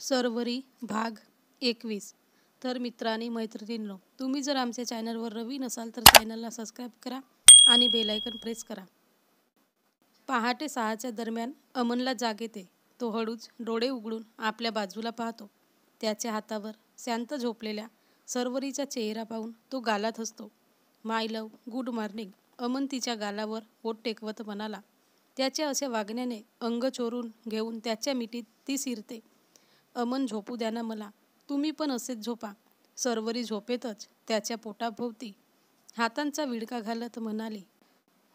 सर्वरी भाग 21। तर मित्रांनी मैत्रिणींनो, तुम्ही जर आमच्या चॅनलवर नवीन असाल तर चॅनलला सबस्क्राईब करा आणि बेल आयकन प्रेस करा। पहाटे 6च्या दरम्यान अमनला जाग येते। तो हळूच डोळे उघडून आपल्या बाजूला पाहतो। त्याच्या हातावर शांत झोपलेल्या सर्वरीचा चेहरा पाहून तो गालात हसतो। माय लव, गुड मॉर्निंग। अमन तिच्या गालावर ओठ टेकवत म्हणाला। त्याच्या अशा वागण्याने अंग चोरून घेऊन त्याच्या मिठीत ती शिरते। अमन, झोपू द्या ना मला, तुम्ही पण असेच झोपा। सर्वरी झोपेतच त्याच्या पोटाभोवती हातांचा विळखा घालत म्हणाली।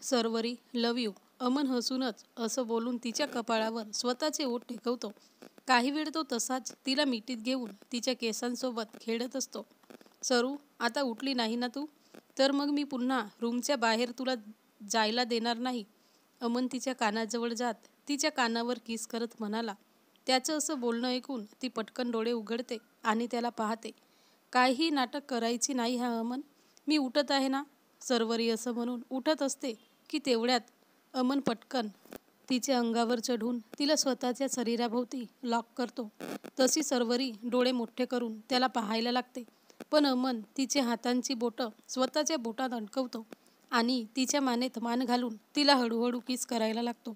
सर्वरी, लव यू। अमन हसूनच असं बोलून तिच्या कपाळावर स्वतःचे ओठ टेकवतो। काही वेळ तो तसाच तिला मिठीत घेऊन तिच्या केसांसोबत खेळत असतो। सरू, आता उठली नाही ना तू? तर मग मी पुन्हा रूमच्या बाहेर तुला जायला देणार नाही। अमन तिच्या कानाजवळ जात तिच्या कानावर किस करत म्हणाला। त्याचं असं बोलणं ऐकून ती पटकन डोळे उघडते आणि त्याला पाहते। काहीही नाटक करायची नाही हा अमन, मी उठत आहे ना। सर्वरी असं म्हणून उठत असते की तेवढ्यात अमन पटकन तिच्या अंगावर चढून तिला स्वतःच्या शरीराभोवती लॉक करतो। तशी सर्वरी डोळे मोठे करून त्याला पाहायला लागते, पण अमन तिच्या हातांची बोटं स्वतःच्या बोटात अडकवतो आणि तिच्या मानेत मान घालून तिला हळूहळू किस करायला लागतो।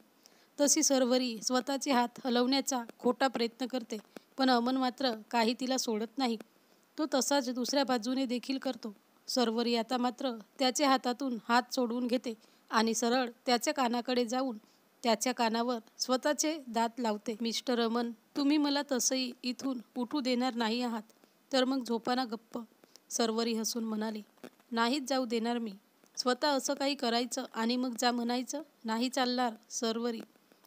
तशी सर्वरी स्वतःचे हात हलवण्याचा खोटा प्रयत्न करते, पण अमन मात्र काही तिला सोडत नाही। तो तसाच दुसऱ्या बाजूने देखील करतो। सर्वरी आता मात्र त्याच्या हातातून हात सोडवून घेते आणि सरळ त्याच्या कानाकडे जाऊन त्याच्या कानावर स्वतःचे दात लावते। मिस्टर अमन, तुम्ही मला तसंही इथून उठू देणार नाही आहात, तर मग झोपा ना गप्प। सर्वरी हसून म्हणाली। नाहीच जाऊ देणार मी। स्वतः असं काही करायचं आणि मग जा म्हणायचं, नाही चालणार सर्वरी।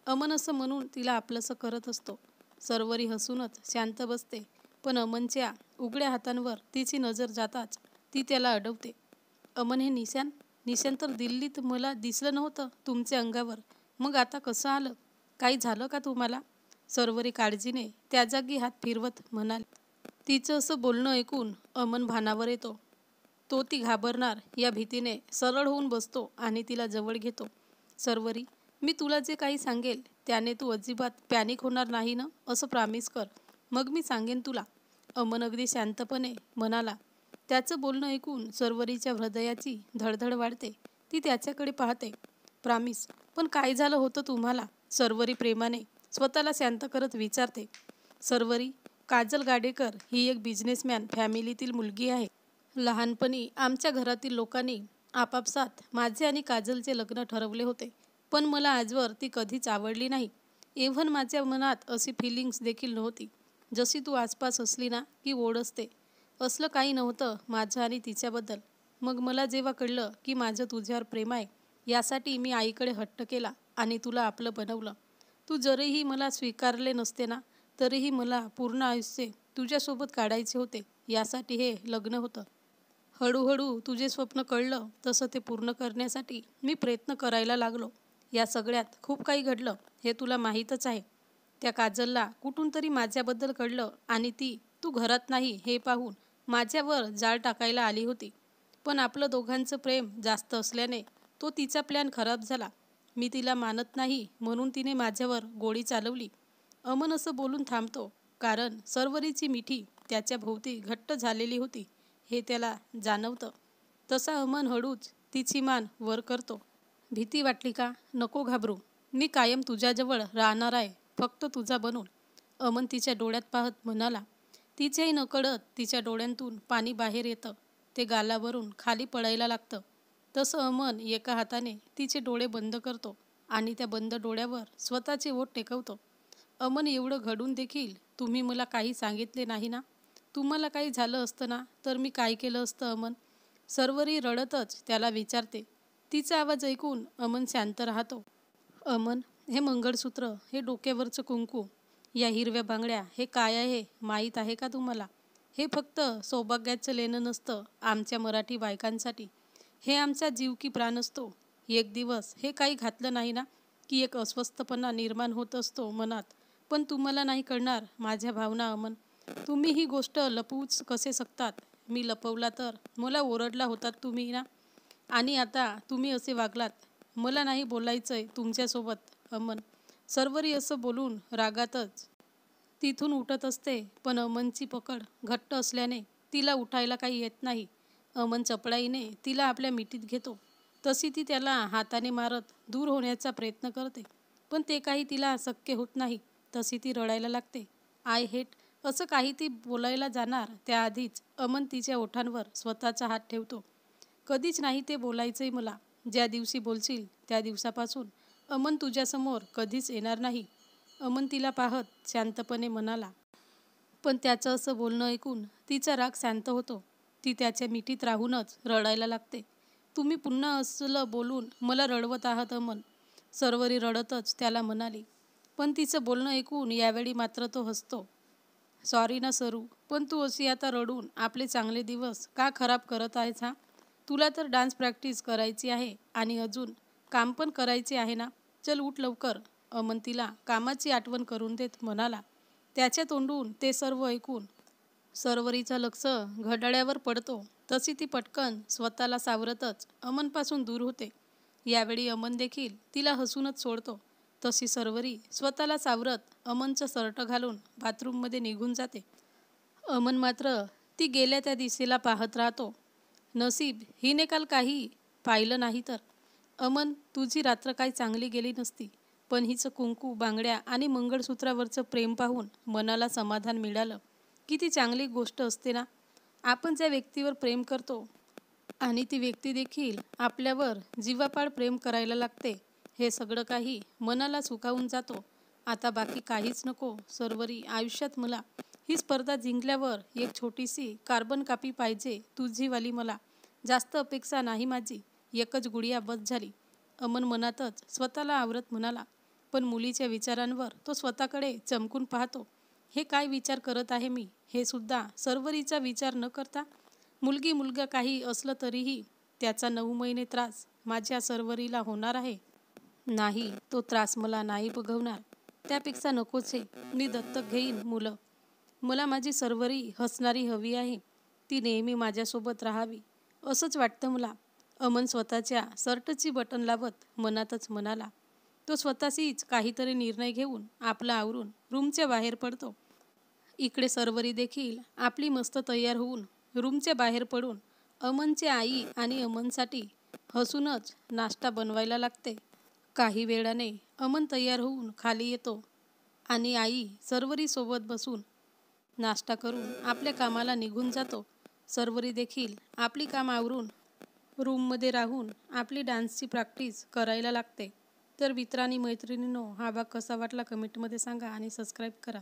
अमन असं म्हणून तिला आपलंसं करत असतो। सर्वरी हसूनच शांत बसते, पण अमनच्या उघड्या हातांवर तिची नजर जाताच ती त्याला अडवते। अमन, हे निशान तर दिल्लीत मला दिसलं नव्हतं तुमच्या अंगावर, मग आता कसं आलं? काही झालं का तुम्हाला? सर्वरी काळजीने त्या जागी हात फिरवत म्हणाली। तिचं असं बोलणं ऐकून अमन भानावर येतो। तो ती घाबरणार या भीतीने सरळ होऊन बसतो आणि तिला जवळ घेतो। सर्वरी, मी तुला जे काही सांगेल त्याने तू अजिबात पॅनिक होणार नाही ना, असं प्रॉमिस कर, मग मी सांगेन तुला। अमन अगदी शांतपणे म्हणाला। त्याचं बोलणं ऐकून सर्वरीच्या हृदयाची धडधड वाढते। ती त्याच्याकडे पाहते। प्रॉमिस, पण काय झालं होतं तुम्हाला? सर्वरी प्रेमाने स्वतःला शांत करत विचारते। सर्वरी, काजल गाडेकर ही एक बिझनेसमॅन फॅमिलीतील मुलगी आहे। लहानपणी आमच्या घरातील लोकांनी आपापसात माझे आणि काजलचे लग्न ठरवले होते, पण मला आजवर ती कधीच आवडली नाही। इव्हन माझ्या मनात अशी फिलिंग्स देखील नव्हती, जशी तू आसपास असली ना की ओढ असते, असलं काही नव्हतं माझं आणि तिच्याबद्दल। मग मला जेव्हा कळलं की माझं तुझ्यावर प्रेम आहे, यासाठी मी आईकडे हट्ट केला आणि तुला आपलं बनवलं। तू जरीही मला स्वीकारले नसते ना, तरीही मला पूर्ण आयुष्य तुझ्यासोबत काढायचे होते, यासाठी हे लग्न होतं। हळूहळू तुझे स्वप्न कळलं तसं ते पूर्ण करण्यासाठी मी प्रयत्न करायला लागलो। या सगळ्यात खूप काही घडलं, हे तुला माहीतच आहे। त्या काजलला कुठून तरी माझ्याबद्दल कळलं आणि ती तू घरात नाही हे पाहून माझ्यावर जाळ टाकायला आली होती, पण आपलं दोघांचं प्रेम जास्त असल्याने तो तिचा प्लॅन खराब झाला। मी तिला मानत नाही म्हणून तिने माझ्यावर गोळी चालवली। अमन असं बोलून थांबतो, कारण सर्वरीची मिठी त्याच्या भोवती घट्ट झालेली होती हे त्याला जाणवतं। तसा अमन हळूच तिची मान वर करतो। भीती वाटली का? नको घाबरू, मी कायम तुझ्याजवळ राहणार आहे, फक्त तुझा बनून। अमन तिच्या डोळ्यात पाहत म्हणाला। तिच्याही नकळत तिच्या डोळ्यांतून पाणी बाहेर येतं, ते गालावरून खाली पडायला लागतं। तसं अमन एका हाताने तिचे डोळे बंद करतो आणि त्या बंद डोळ्यावर स्वतःचे ओठ टेकवतो। अमन, एवढं घडून देखील तुम्ही मला काही सांगितले नाही ना? तुम्हाला काही झालं असतं ना, तर मी काय केलं असतं अमन? सर्वरी रडतच त्याला विचारते। तिचा आवाज ऐकून अमन शांत राहतो। अमन, हे मंगळसूत्र, हे डोक्यावरचं कुंकू, या हिरव्या बांगड्या, हे काय आहे माहीत आहे का तुम्हाला? हे फक्त सौभाग्याचं लेणं नसतं आमच्या मराठी बायकांसाठी, हे आमचा जीव की प्राण असतो। एक दिवस हे काही घातलं नाही ना की एक अस्वस्थपणा निर्माण होत असतो मनात, पण तुम्हाला नाही कळणार माझ्या भावना अमन। तुम्ही ही गोष्ट लपवूच कसे शकतात? मी लपवला तर मला ओरडला होतात तुम्ही ना, आणि आता तुम्ही असे वागलात। मला नाही बोलायचंय तुमच्यासोबत अमन। सर्वरी असं बोलून रागातच तिथून उठत असते, पण अमनची पकड घट्ट असल्याने तिला उठायला काही येत नाही. अमन चपळाईने तिला आपल्या मिठीत घेतो. तशी ती त्याला हाताने मारत दूर होण्याचा प्रयत्न करते, पण ते काही तिला शक्य होत नाही. तशी ती रडायला लागते. आय हेट असं काही ती बोलायला जाणार त्याआधीच अमन तिच्या ओठांवर स्वतःचा हात ठेवतो. कधीच नाही ते बोलायचंय मला. ज्या दिवशी बोलशील त्या दिवसापासून अमन तुझ्यासमोर कधीच येणार नाही. अमन तिला पाहत शांतपणे म्हणाला. पण त्याचं असं बोलणं ऐकून तिचा राग शांत होतो. ती त्याच्या मिठीत राहूनच रडायला लागते. तुम्ही पुन्हा असलं बोलून मला रडवत आहात अमन, सर्वरी रडतच त्याला म्हणाली. पण तिचं बोलणं ऐकून यावेळी मात्र तो हसतो. सॉरी ना सरू, पण तू अशी आता रडून आपले चांगले दिवस का खराब करत आहेस हा? तुला तर डान्स प्रॅक्टिस करायची आहे आणि अजून काम पण करायचे आहे ना. चल उठ लवकर. अमन तिला कामाची आठवण करून देत म्हणाला. त्याच्या तोंडून ते सर्व ऐकून सर्वरीचं लक्ष घड्याळावर पडतो. तशी ती पटकन स्वतःला सावरतच अमनपासून दूर होते. यावेळी अमन देखील तिला हसूनच सोडतो. तशी सर्वरी स्वतःला सावरत अमनचं शर्ट घालून बाथरूममध्ये निघून जाते. अमन मात्र ती गेल्या त्या दिशेला पाहत राहतो. नशीब हिने काल काही पाहिलं नाही तर. अमन, तुझी रात्र काही चांगली गेली नसती, पण हिचं कुंकू, बांगड्या आणि मंगळसूत्रावरचं प्रेम पाहून मनाला समाधान मिळालं. किती चांगली गोष्ट असते ना. आपण ज्या व्यक्तीवर प्रेम करतो आणि ती व्यक्ती देखील आपल्यावर जीवापाड प्रेम करायला लागते, हे सगळं काही मनाला सुखावून जातो. आता बाकी काहीच नको सर्वरी आयुष्यात मला. ही स्पर्धा जिंकल्यावर एक छोटीशी कार्बन कापी पाहिजे तुझीवाली मला. जास्त अपेक्षा नाही माझी, एकच गुडिया बस झाली. अमन मनातच स्वतःला आवरत म्हणाला. पण मुलीच्या विचारांवर तो स्वतःकडे चमकून पाहतो. हे काय विचार करत आहे मी, हे सुद्धा सर्वरीचा विचार न करता. मुलगी मुलगा काही असलं तरीही त्याचा 9 महिने त्रास माझ्या सर्वरीला होणार आहे. नाही, तो त्रास मला नाही बघवणार. त्यापेक्षा नकोच आहे. मी दत्तक घेईन मुलं. मला माझी सर्वरी हसणारी हवी आहे. ती नेहमी माझ्यासोबत राहावी असंच वाटतं मला. अमन स्वतःच्या शर्टची बटन लावत मनातच म्हणाला. तो स्वतःशीच काहीतरी निर्णय घेऊन आपला आवरून रूमच्या बाहेर पडतो. इकडे सर्वरी देखील आपली मस्त तयार होऊन रूमच्या बाहेर पडून अमनची आई आणि अमनसाठी हसूनच नाश्ता बनवायला लागते. काही वेळाने अमन तयार होऊन खाली येतो आणि आई सर्वरीसोबत बसून नाश्ता करून आपल्या कामाला निघून जातो. सर्वरी देखील आपली काम आवरून रूममध्ये राहून आपली डान्सची प्रॅक्टिस करायला लागते. तर मित्रांनी मैत्रिणींनो, हा भाग कसा वाटला कमेंटमध्ये सांगा आणि सबस्क्राईब करा.